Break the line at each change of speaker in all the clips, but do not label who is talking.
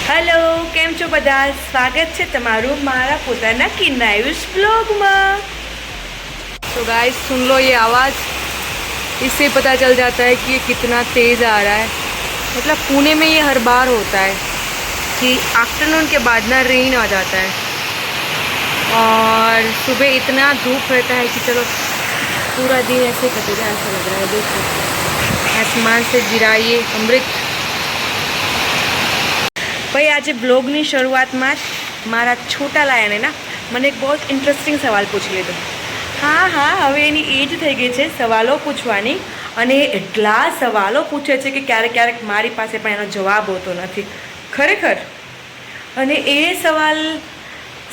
Hello केम छो बधा स्वागत है तमारू मारा पोताना किन्नायुष ब्लॉग में। तो गाइस सुन लो ये आवाज़, इससे पता चल जाता है कि ये कितना तेज़ आ रहा है। मतलब पुणे में ये हर बार होता है कि आफ्टरनून के बाद ना रेन आ जाता है और सुबह इतना धूप रहता है कि चलो पूरा दिन ऐसे कटेगा, ऐसा लग रहा है। देखो आसमान से गिरा ये अमृत। भाई आज ब्लॉगनी शुरुआत में मारा छोटा लायाने ना मैंने एक बहुत इंटरेस्टिंग सवाल पूछी लीधो। हाँ हाँ हवे एनी एज थई गई है सवालों पूछवानी अने एटला सवालों पूछे छे कि क्यारेक क्यारेक मारी पासे पण एनो जवाब होतो नथी खरेखर। अने ए सवाल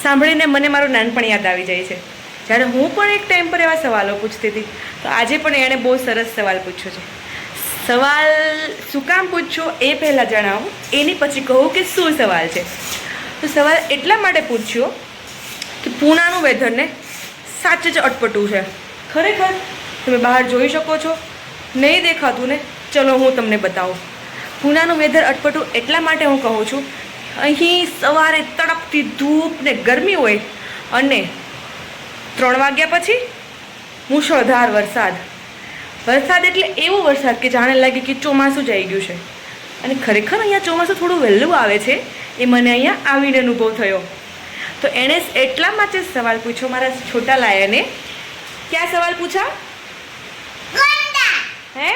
सांभळीने मने मारुं नानपण याद आवी जाय छे। ज्यारे हूँ पण एक टाइम पर एवा सवालों पूछती थी तो आज पण एणे बहुत सरस सवाल पूछ्यो छे। सवाल શું કામ પૂછ્યો એ પહેલાં જણાવું, એની પછી કહું કે શું સવાલ છે। તો સવાલ એટલા માટે પૂછ્યો કે પૂનાનું વેધર ને સાચે જ અટપટું છે ખરેખર। તમે બહાર જોઈ શકો છો, નહીં દેખાતું ને? ચલો હું તમને બતાવું। પૂનાનું વેધર અટપટું એટલા માટે હું કહું છું, અહીં સવારે તડકતી ધૂપ ને ગરમી હોય અને 3 વાગ્યા પછી મુશળધાર વરસાદ। વરસાદ એટલે એવો વરસાદ કે જાણે લાગે કે ચોમાસું જ આવી ગયું છે। અને ખરેખર અહીંયા ચોમાસું થોડું વહેલું આવે છે એ મને અહીંયા આવીને અનુભવ થયો। તો એણે એટલા માટે સવાલ પૂછ્યો મારા છોટા લાયાને। ક્યાં સવાલ પૂછા? હે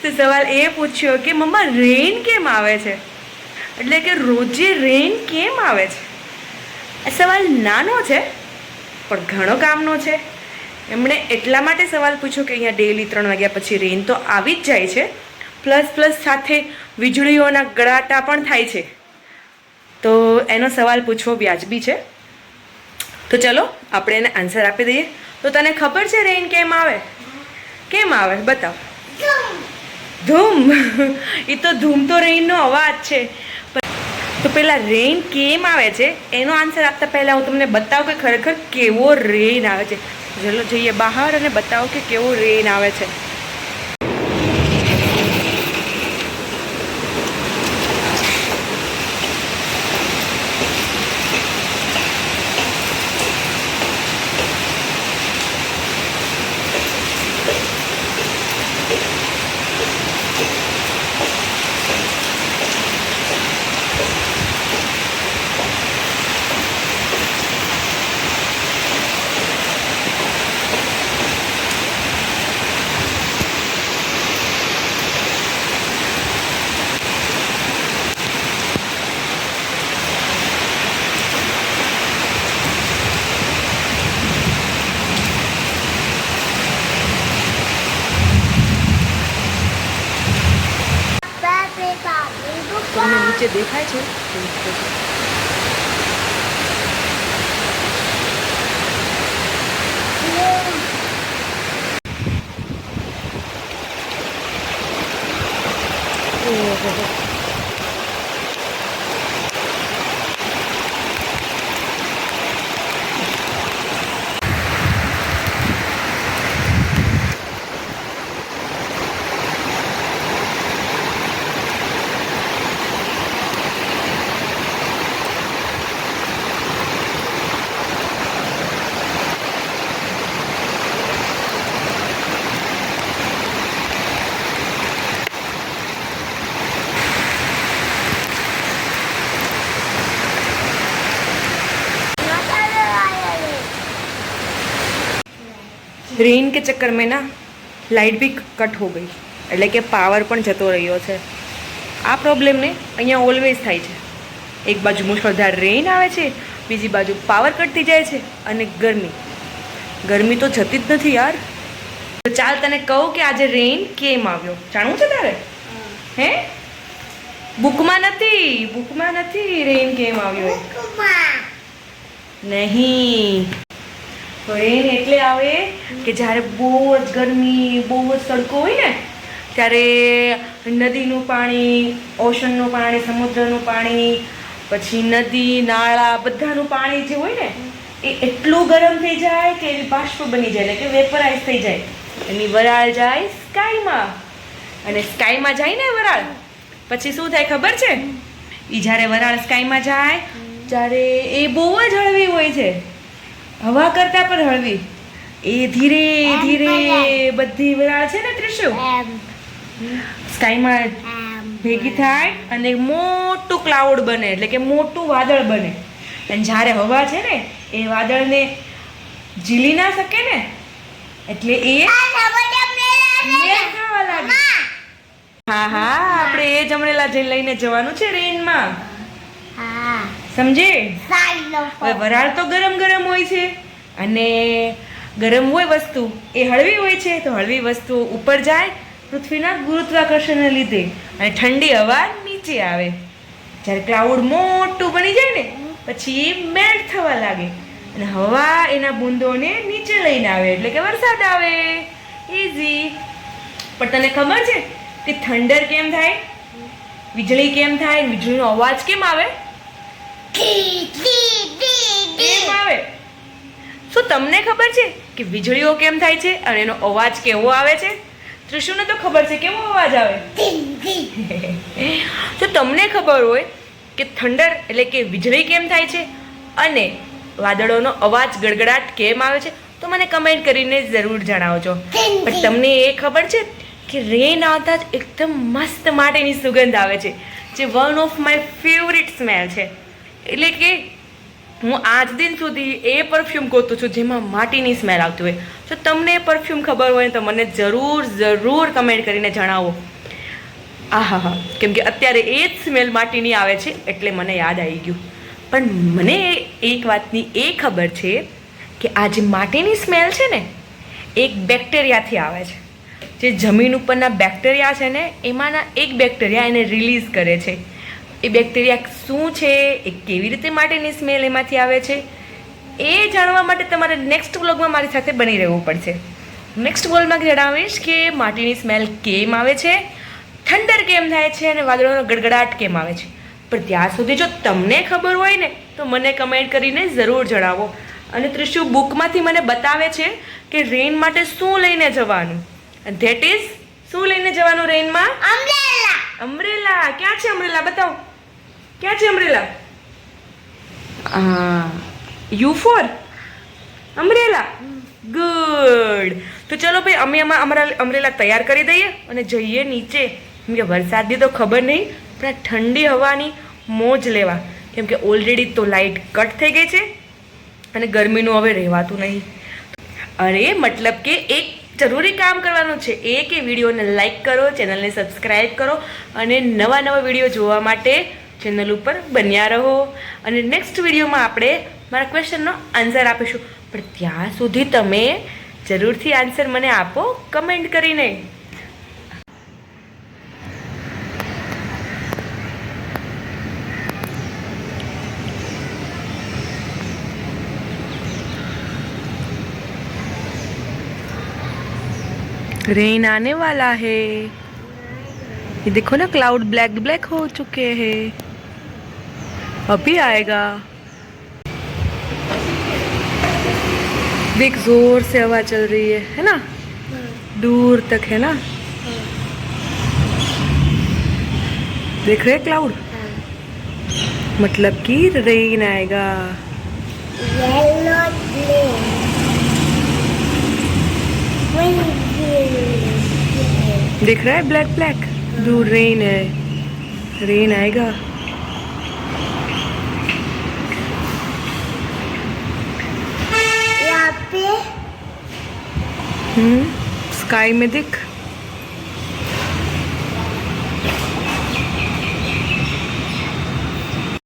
તો સવાલ એ પૂછ્યો કે મમ્મા રેન કેમ આવે છે, એટલે કે રોજે રેન કેમ આવે છે। આ સવાલ નાનો છે પણ ઘણો કામનો છે। એમણે એટલા માટે સવાલ પૂછ્યો કે અહીંયા ડેલી 3 વાગ્યા પછી રેન તો આવી જ જાય છે, પ્લસ સાથે વીજળીઓના ગળાટા પણ થાય છે। તો એનો સવાલ પૂછવો વ્યાજબી છે। તો ચલો આપણે એને આન્સર આપી દઈએ। તો તને ખબર છે રેન કેમ આવે? કેમ આવે બતાવ। ધૂમ એ તો ધૂમ તો રેનનો અવાજ છે। તો પેલા રેન કેમ આવે છે એનો આન્સર આપતા પહેલાં હું તમને બતાવું કે ખરેખર કેવો રેન આવે છે। ચલો જઈએ બહાર અને બતાવો કે કેવો રેન આવે છે। તમને નીચે દેખાય છે? रेन के चक्कर में ना लाइट भी कट हो गई, એટલે કે પાવર પણ જતો રહ્યો છે। આ પ્રોબ્લેમને અહીંયા ઓલવેઝ થાય છે। એક બાજુ મુશળધાર રેન આવે છે, બીજી બાજુ પાવર કટ થઈ જાય છે અને ગરમી તો જતી જ નથી યાર। તો ચાલ તને કહું કે આજે રેન કેમ આવ્યો, જાણવું છે તારે? હે બુકમાં નથી રેન કેમ આવ્યો નહીં। તો રેન એટલે આવે કે જ્યારે બહુ જ ગરમી બહુ જ તડકો હોય ને ત્યારે નદીનું પાણી, ઓશનનું પાણી, સમુદ્રનું પાણી, પછી નદી નાળા બધાનું પાણી જે હોય ને એ એટલું ગરમ થઈ જાય કે એવી બાષ્પ બની જાય, એટલે કે વેપરાઇઝ થઈ જાય। એની વરાળ જાય સ્કાયમાં અને સ્કાયમાં જાય ને વરાળ પછી શું થાય ખબર છે? એ જ્યારે વરાળ સ્કાયમાં જાય ત્યારે એ બહુ જ હળવી હોય છે, હવા કરતાં પણ હળવી. એ ધીરે ધીરે બધી વરાળ છે ને ત્રિશુ સ્કાયમાં ભેગી થાય અને મોટું ક્લાઉડ બને, એટલે કે મોટું વાદળ બને. અને જ્યારે હવા છે ને એ વાદળને ઝીલી ના શકે ને, એટલે એ થવા લાગે. હા હા, આપણે એ જમણેલા જઈને લઈને જવાનું છે રેનમાં, સમજે? હવે વરાળ તો ગરમ ગરમ હોય છે, અને ગરમ હોય વસ્તુ એ હળવી હોય છે, તો હળવી વસ્તુ ઉપર જાય પૃથ્વીના ગુરુત્વાકર્ષણને લીધે, અને ઠંડી હવા નીચે આવે. જ્યારે ક્લાઉડ મોટું બની જાય ને પછી મેલ્ટ થવા લાગે અને હવા એના બૂંદોને નીચે લઈને આવે, એટલે કે વરસાદ આવે. ઈઝી. પણ તને ખબર છે કે થંડર કેમ થાય? વીજળી કેમ થાય? વીજળીનો અવાજ કેમ આવે? કેમ આવે? શું તમને ખબર છે કે વીજળીઓ કેમ થાય છે અને એનો અવાજ કેવો આવે છે? ત્રિશુને તો ખબર છે કેવો અવાજ આવે. તો તમને ખબર હોય કે થંડર એટલે કે વીજળી કેમ થાય છે અને વાદળોનો અવાજ ગડગડાટ કેમ આવે છે, તો મને કમેન્ટ કરીને જરૂર જણાવજો. પણ તમને એ ખબર છે કે રેન આવતા જ એકદમ મસ્ત માટેની સુગંધ આવે છે, જે one of my favourite smell છે. એટલે કે હું આજ દિન સુધી એ પરફ્યુમ ગોતું છું જેમાં માટીની સ્મેલ આવતી હોય. જો તમને એ પરફ્યુમ ખબર હોય તો મને જરૂર કમેન્ટ કરીને જણાવો. આહા, કેમ કે અત્યારે એ જ સ્મેલ માટીની આવે છે એટલે મને યાદ આવી ગયું. પણ મને એક વાતની એ ખબર છે કે આ જે માટીની સ્મેલ છે ને એક બેક્ટેરિયાથી આવે છે. જે જમીન ઉપરના બેક્ટેરિયા છે ને એમાંના એક બેક્ટેરિયા એને રિલીઝ કરે છે. એ બેક્ટેરિયા શું છે, એ કેવી રીતે માટીની સ્મેલ એમાંથી આવે છે, એ જાણવા માટે તમારે નેક્સ્ટ વ્લોગમાં મારી સાથે બની રહેવું પડશે. નેક્સ્ટ વ્લોગમાં જણાવીશ કે માટીની સ્મેલ કેમ આવે છે, થંડર કેમ થાય છે અને વાદળોનો ગડગડાટ કેમ આવે છે. પણ ત્યાં સુધી જો તમને ખબર હોય ને તો મને કમેન્ટ કરીને જરૂર જણાવો. અને ત્રિશુ બુકમાંથી મને બતાવે છે કે રેન માટે શું લઈને જવાનું. ધેટ ઇઝ શું લઈને જવાનું રેનમાં? અમ્બ્રેલા. ક્યાં છે અમ્બ્રેલા? બતાવો, ક્યાં છે અમ્બ્રેલા? U4 umbrella. ગુડ. તો ચલો ભાઈ, અમે અમારા અમ્બ્રેલા તૈયાર કરી દઈએ અને જઈએ નીચે, કેમ કે વરસાદની તો ખબર નહીં, પણ આ ઠંડી હવાની મોજ લેવા. કેમ કે ઓલરેડી તો લાઇટ કટ થઈ ગઈ છે અને ગરમીનું હવે રહેવાતું નહીં. અરે મતલબ કે એક જરૂરી કામ કરવાનું છે, એ કે વિડીયોને લાઈક કરો, ચેનલને સબસ્ક્રાઈબ કરો અને નવા વિડીયો જોવા માટે ચેનલ ઉપર બન્યા રહો. અને નેક્સ્ટ વિડીયોમાં આપણે મારા ક્વેશ્ચનનો આન્સર આપીશું. પણ ત્યાં સુધી તમે જરૂરથી આન્સર મને આપો કમેન્ટ કરીને. रेन आने वाला है, ये देखो ना क्लाउड ब्लैक ब्लैक हो चुके हैं, अभी आएगा. देख जोर से हवा चल रही है ना, दूर तक है ना. देख रहे क्लाउड, मतलब कि रेन आएगा. दिख रहा है ब्लैक ब्लैक, दूर रेन है, रेन आएगा. यहाँ पे स्काई में दिख